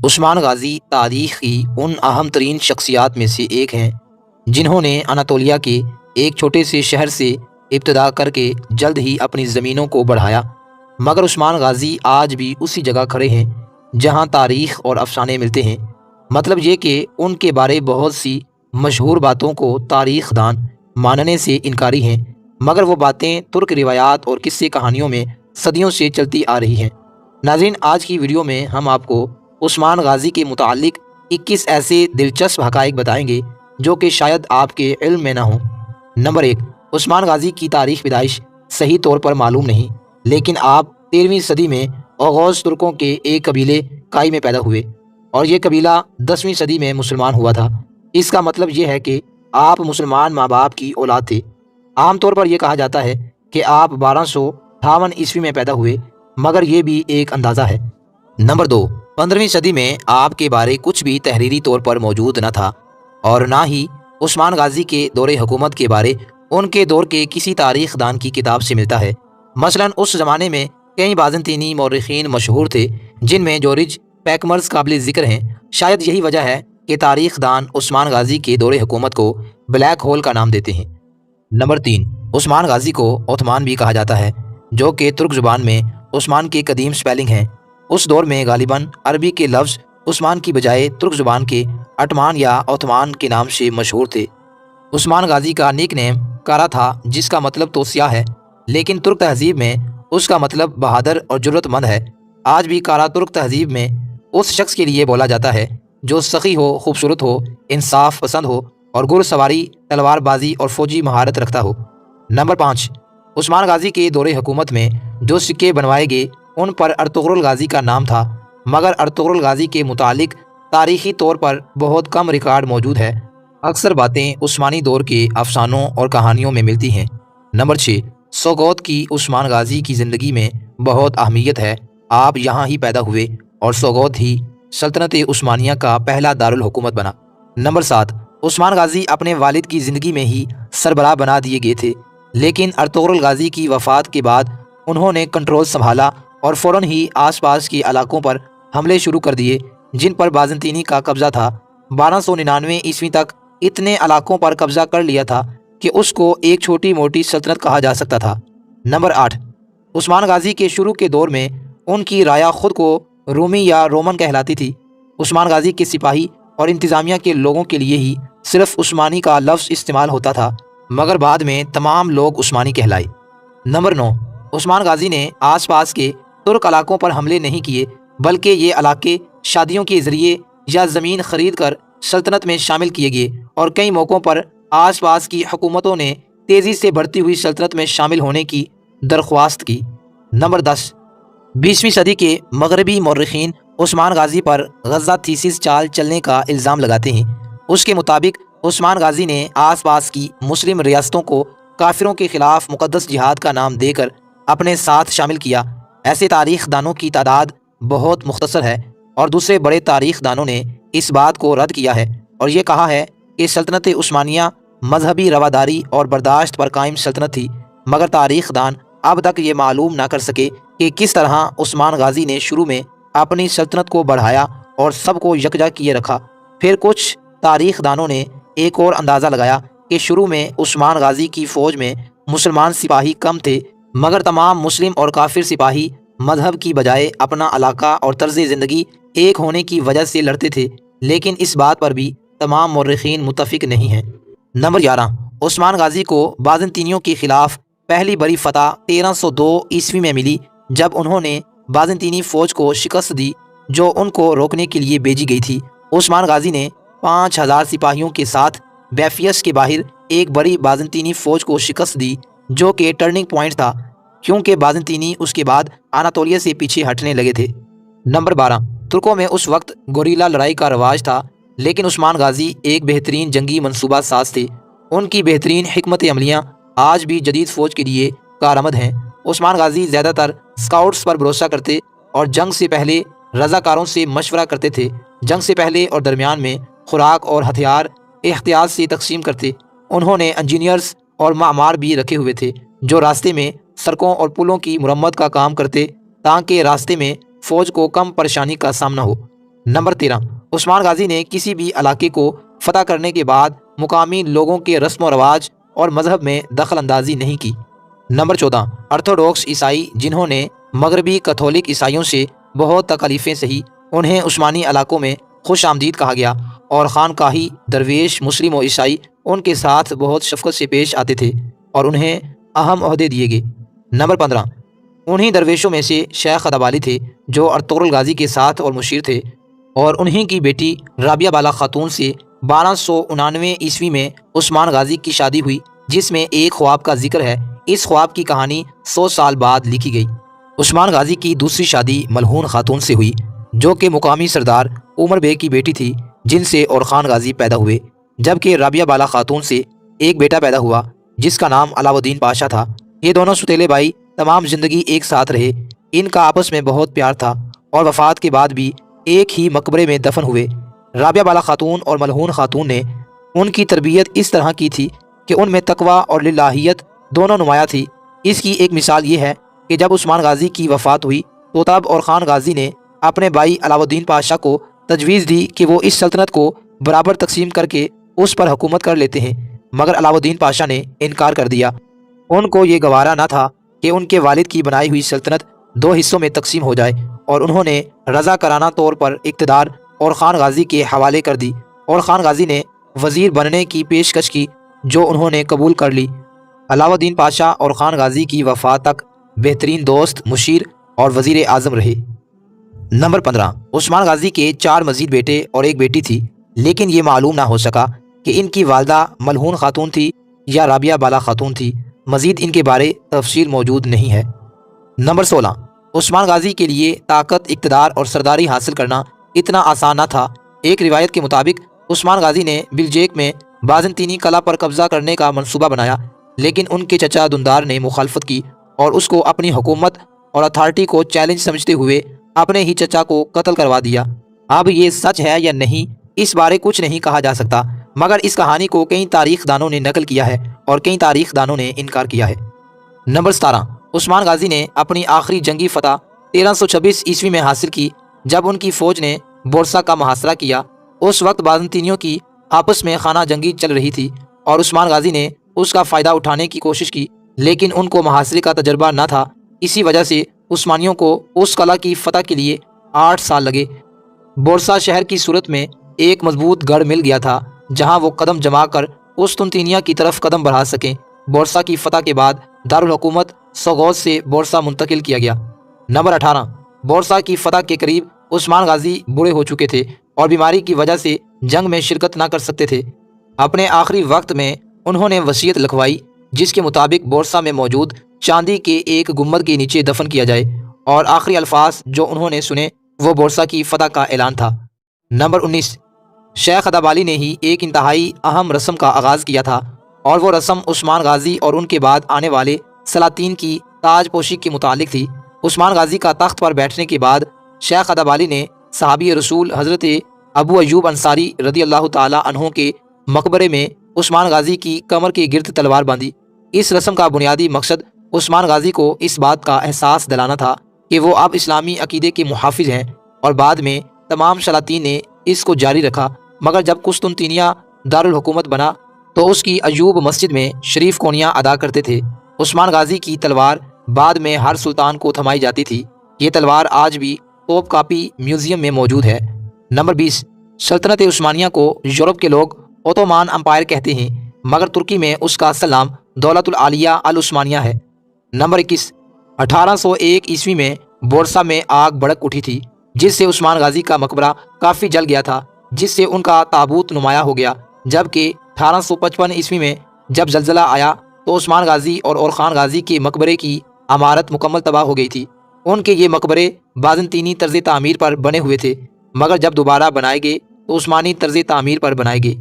عثمان غازی تاریخ کی ان اہم ترین شخصیات میں سے ایک ہیں جنہوں نے اناطولیہ کے ایک چھوٹے سے شہر سے ابتدا کر کے جلد ہی اپنی زمینوں کو بڑھایا، مگر عثمان غازی آج بھی اسی جگہ کھڑے ہیں جہاں تاریخ اور افسانے ملتے ہیں۔ مطلب یہ کہ ان کے بارے بہت سی مشہور باتوں کو تاریخ دان ماننے سے انکاری ہیں، مگر وہ باتیں ترک روایات اور قصے کہانیوں میں صدیوں سے چلتی آ رہی ہیں۔ ناظرین، آج کی ویڈیو میں ہم آپ کو عثمان غازی کے متعلق 21 ایسے دلچسپ حقائق بتائیں گے جو کہ شاید آپ کے علم میں نہ ہوں۔ نمبر 1، عثمان غازی کی تاریخ پیدائش صحیح طور پر معلوم نہیں، لیکن آپ 13ویں صدی میں اوغوز ترکوں کے ایک قبیلے کائی میں پیدا ہوئے اور یہ قبیلہ 10ویں صدی میں مسلمان ہوا تھا۔ اس کا مطلب یہ ہے کہ آپ مسلمان ماں باپ کی اولاد تھے۔ عام طور پر یہ کہا جاتا ہے کہ آپ 1258 عیسوی میں پیدا ہوئے، مگر یہ بھی ایک اندازہ ہے۔ نمبر 2، 15ویں صدی میں آپ کے بارے کچھ بھی تحریری طور پر موجود نہ تھا اور نہ ہی عثمان غازی کے دور حکومت کے بارے ان کے دور کے کسی تاریخ دان کی کتاب سے ملتا ہے۔ مثلاً اس زمانے میں کئی بازنطینی مورخین مشہور تھے جن میں جورج پیکمرز قابل ذکر ہیں۔ شاید یہی وجہ ہے کہ تاریخ دان عثمان غازی کے دور حکومت کو بلیک ہول کا نام دیتے ہیں۔ نمبر 3، عثمان غازی کو عثمان بھی کہا جاتا ہے، جو کہ ترک زبان میں عثمان کی قدیم سپیلنگ ہے۔ اس دور میں غالباً عربی کے لفظ عثمان کی بجائے ترک زبان کے عثمان یا عثمان کے نام سے مشہور تھے۔ عثمان غازی کا نک نیم کارا تھا، جس کا مطلب تو سیاہ ہے، لیکن ترک تہذیب میں اس کا مطلب بہادر اور جرأت مند ہے۔ آج بھی کارا ترک تہذیب میں اس شخص کے لیے بولا جاتا ہے جو سخی ہو، خوبصورت ہو، انصاف پسند ہو اور گھڑ سواری، تلوار بازی اور فوجی مہارت رکھتا ہو۔ نمبر 5، عثمان غازی کے دور حکومت میں جو سکے بنوائے گئے ان پر ارطغرل غازی کا نام تھا، مگر ارطغرل غازی کے متعلق تاریخی طور پر بہت کم ریکارڈ موجود ہے۔ اکثر باتیں عثمانی دور کے افسانوں اور کہانیوں میں ملتی ہیں۔ نمبر 6، سوگوت کی عثمان غازی کی زندگی میں بہت اہمیت ہے۔ آپ یہاں ہی پیدا ہوئے اور سوگوت ہی سلطنت عثمانیہ کا پہلا دارالحکومت بنا۔ نمبر 7، عثمان غازی اپنے والد کی زندگی میں ہی سربراہ بنا دیے گئے تھے، لیکن ارطغرل غازی کی وفات کے بعد انہوں نے کنٹرول سنبھالا اور فوراً ہی آس پاس کے علاقوں پر حملے شروع کر دیے جن پر بازنطینی کا قبضہ تھا۔ 1299 عیسوی تک اتنے علاقوں پر قبضہ کر لیا تھا کہ اس کو ایک چھوٹی موٹی سلطنت کہا جا سکتا تھا۔ نمبر 8، عثمان غازی کے شروع کے دور میں ان کی رایا خود کو رومی یا رومن کہلاتی تھی۔ عثمان غازی کے سپاہی اور انتظامیہ کے لوگوں کے لیے ہی صرف عثمانی کا لفظ استعمال ہوتا تھا، مگر بعد میں تمام لوگ عثمانی کہلائے۔ نمبر 9، عثمان غازی نے آس پاس کے ترک علاقوں پر حملے نہیں کیے، بلکہ یہ علاقے شادیوں کے ذریعے یا زمین خرید کر سلطنت میں شامل کیے گئے اور کئی موقعوں پر آس پاس کی حکومتوں نے تیزی سے بڑھتی ہوئی سلطنت میں شامل ہونے کی درخواست کی۔ نمبر 10، 20ویں صدی کے مغربی مورخین عثمان غازی پر غزہ تھیسس چال چلنے کا الزام لگاتے ہیں۔ اس کے مطابق عثمان غازی نے آس پاس کی مسلم ریاستوں کو کافروں کے خلاف مقدس جہاد کا نام دے کر اپنے ساتھ شامل کیا۔ ایسے تاریخ دانوں کی تعداد بہت مختصر ہے اور دوسرے بڑے تاریخ دانوں نے اس بات کو رد کیا ہے اور یہ کہا ہے کہ سلطنت عثمانیہ مذہبی رواداری اور برداشت پر قائم سلطنت تھی، مگر تاریخ دان اب تک یہ معلوم نہ کر سکے کہ کس طرح عثمان غازی نے شروع میں اپنی سلطنت کو بڑھایا اور سب کو یکجا کیے رکھا۔ پھر کچھ تاریخ دانوں نے ایک اور اندازہ لگایا کہ شروع میں عثمان غازی کی فوج میں مسلمان سپاہی کم تھے، مگر تمام مسلم اور کافر سپاہی مذہب کی بجائے اپنا علاقہ اور طرز زندگی ایک ہونے کی وجہ سے لڑتے تھے، لیکن اس بات پر بھی تمام مورخین متفق نہیں ہیں۔ نمبر 11، عثمان غازی کو بازنطینیوں کے خلاف پہلی بڑی فتح 1302 عیسوی میں ملی جب انہوں نے بازنطینی فوج کو شکست دی جو ان کو روکنے کے لیے بھیجی گئی تھی۔ عثمان غازی نے 5000 سپاہیوں کے ساتھ بیفیس کے باہر ایک بڑی بازنطینی فوج کو شکست دی، جو کہ ٹرننگ پوائنٹ تھا کیونکہ بازنطینی اس کے بعد اناطولیہ سے پیچھے ہٹنے لگے تھے۔ نمبر 12، ترکوں میں اس وقت گوریلا لڑائی کا رواج تھا، لیکن عثمان غازی ایک بہترین جنگی منصوبہ ساز تھے۔ ان کی بہترین حکمت عملیاں آج بھی جدید فوج کے لیے کارآمد ہیں۔ عثمان غازی زیادہ تر اسکاؤٹس پر بھروسہ کرتے اور جنگ سے پہلے رضاکاروں سے مشورہ کرتے تھے۔ جنگ سے پہلے اور درمیان میں خوراک اور ہتھیار احتیاط سے تقسیم کرتے۔ انہوں نے انجینئرز اور معمار بھی رکھے ہوئے تھے جو راستے میں سڑکوں اور پلوں کی مرمت کا کام کرتے تاکہ راستے میں فوج کو کم پریشانی کا سامنا ہو۔ نمبر 13، عثمان غازی نے کسی بھی علاقے کو فتح کرنے کے بعد مقامی لوگوں کے رسم و رواج اور مذہب میں دخل اندازی نہیں کی۔ نمبر 14، ارتھوڈوکس عیسائی جنہوں نے مغربی کیتھولک عیسائیوں سے بہت تکالیفیں سہی، انہیں عثمانی علاقوں میں خوش آمدید کہا گیا، اور خانقاہی درویش مسلم و عیسائی ان کے ساتھ بہت شفقت سے پیش آتے تھے اور انہیں اہم عہدے دیے گئے۔ نمبر 15، انہی درویشوں میں سے شیخ ادابالی تھے جو ارطغرل غازی کے ساتھ اور مشیر تھے، اور انہی کی بیٹی رابعہ بالا خاتون سے 1299 عیسوی میں عثمان غازی کی شادی ہوئی، جس میں ایک خواب کا ذکر ہے۔ اس خواب کی کہانی 100 سال بعد لکھی گئی۔ عثمان غازی کی دوسری شادی ملہون خاتون سے ہوئی جو کہ مقامی سردار عمر بے کی بیٹی تھی، جن سے اورخان غازی پیدا ہوئے، جبکہ رابعہ بالا خاتون سے ایک بیٹا پیدا ہوا جس کا نام علاؤ الدین پاشا تھا۔ یہ دونوں ستیلے بھائی تمام زندگی ایک ساتھ رہے، ان کا آپس میں بہت پیار تھا اور وفات کے بعد بھی ایک ہی مقبرے میں دفن ہوئے۔ رابعہ بالا خاتون اور ملہون خاتون نے ان کی تربیت اس طرح کی تھی کہ ان میں تقویٰ اور للہیت دونوں نمایاں تھی۔ اس کی ایک مثال یہ ہے کہ جب عثمان غازی کی وفات ہوئی تو تب اورخان غازی نے اپنے بھائی علاؤ الدین پاشا کو تجویز دی کہ وہ اس سلطنت کو برابر تقسیم کر کے اس پر حکومت کر لیتے ہیں، مگر علاؤ الدین پاشا نے انکار کر دیا۔ ان کو یہ گوارا نہ تھا کہ ان کے والد کی بنائی ہوئی سلطنت 2 حصوں میں تقسیم ہو جائے، اور انہوں نے رضاکارانہ طور پر اقتدار اورخان غازی کے حوالے کر دی۔ اورخان غازی نے وزیر بننے کی پیشکش کی جو انہوں نے قبول کر لی۔ علاؤ الدین پاشا اورخان غازی کی وفات تک بہترین دوست، مشیر اور وزیر اعظم رہے۔ نمبر 15، عثمان غازی کے 4 مزید بیٹے اور ایک بیٹی تھی، لیکن یہ معلوم نہ ہو سکا کہ ان کی والدہ ملہون خاتون تھی یا رابعہ بالا خاتون تھی، مزید ان کے بارے تفصیل موجود نہیں ہے۔ نمبر 16، عثمان غازی کے لیے طاقت، اقتدار اور سرداری حاصل کرنا اتنا آسان نہ تھا۔ ایک روایت کے مطابق عثمان غازی نے بلجیک میں بازنطینی قلعہ پر قبضہ کرنے کا منصوبہ بنایا، لیکن ان کے چچا دندار نے مخالفت کی اور اس کو اپنی حکومت اور اتھارٹی کو چیلنج سمجھتے ہوئے اپنے ہی چچا کو قتل کروا دیا۔ اب یہ سچ ہے یا نہیں اس بارے کچھ نہیں کہا جا سکتا، مگر اس کہانی کو کئی تاریخ دانوں نے نقل کیا ہے اور کئی تاریخ دانوں نے انکار کیا ہے۔ نمبر 17، عثمان غازی نے اپنی آخری جنگی فتح 1326 عیسوی میں حاصل کی جب ان کی فوج نے بورسا کا محاصرہ کیا۔ اس وقت بازنطینیوں کی آپس میں خانہ جنگی چل رہی تھی اور عثمان غازی نے اس کا فائدہ اٹھانے کی کوشش کی، لیکن ان کو محاصرے کا تجربہ نہ تھا۔ اسی وجہ سے عثمانیوں کو اس قلعہ کی فتح کے لیے 8 سال لگے۔ بورسا شہر کی صورت میں ایک مضبوط گڑھ مل گیا تھا جہاں وہ قدم جما کر قسطنطنیہ کی طرف قدم بڑھا سکیں۔ بورسا کی فتح کے بعد دارالحکومت سوغوت سے بورسا منتقل کیا گیا۔ نمبر 18، بورسا کی فتح کے قریب عثمان غازی بوڑھے ہو چکے تھے اور بیماری کی وجہ سے جنگ میں شرکت نہ کر سکتے تھے۔ اپنے آخری وقت میں انہوں نے وصیت لکھوائی جس کے مطابق بورسا میں موجود چاندی کے ایک گنبد کے نیچے دفن کیا جائے، اور آخری الفاظ جو انہوں نے سنے وہ بورسا کی فتح کا اعلان تھا۔ نمبر 19، شیخ ادابالی نے ہی ایک انتہائی اہم رسم کا آغاز کیا تھا، اور وہ رسم عثمان غازی اور ان کے بعد آنے والے سلاطین کی تاج پوشی کے متعلق تھی۔ عثمان غازی کا تخت پر بیٹھنے کے بعد شیخ ادابالی نے صحابی رسول حضرت ابو ایوب انصاری رضی اللہ تعالی عنہ کے مقبرے میں عثمان غازی کی کمر کے گرد تلوار باندھی۔ اس رسم کا بنیادی مقصد عثمان غازی کو اس بات کا احساس دلانا تھا کہ وہ اب اسلامی عقیدے کے محافظ ہیں، اور بعد میں تمام سلاطین نے اس کو جاری رکھا، مگر جب قسطنطنیہ دارالحکومت بنا تو اس کی ایوب مسجد میں شریف کونیاں ادا کرتے تھے۔ عثمان غازی کی تلوار بعد میں ہر سلطان کو تھمائی جاتی تھی۔ یہ تلوار آج بھی توپ کاپی میوزیم میں موجود ہے۔ نمبر 20، سلطنت عثمانیہ کو یورپ کے لوگ اوٹومان امپائر کہتے ہیں، مگر ترکی میں اس کا اصل نام دولت العالیہ العثمانیہ ہے۔ نمبر 21، 1801 عیسوی میں بورسا میں آگ بھڑک اٹھی تھی جس سے عثمان غازی کا مقبرہ کافی جل گیا تھا، جس سے ان کا تابوت نمایاں ہو گیا، جبکہ 1855 عیسوی میں جب زلزلہ آیا تو عثمان غازی اور اورخان غازی کے مقبرے کی عمارت مکمل تباہ ہو گئی تھی۔ ان کے یہ مقبرے بازنطینی طرز تعمیر پر بنے ہوئے تھے، مگر جب دوبارہ بنائے گئے تو عثمانی طرز تعمیر پر بنائے گئے۔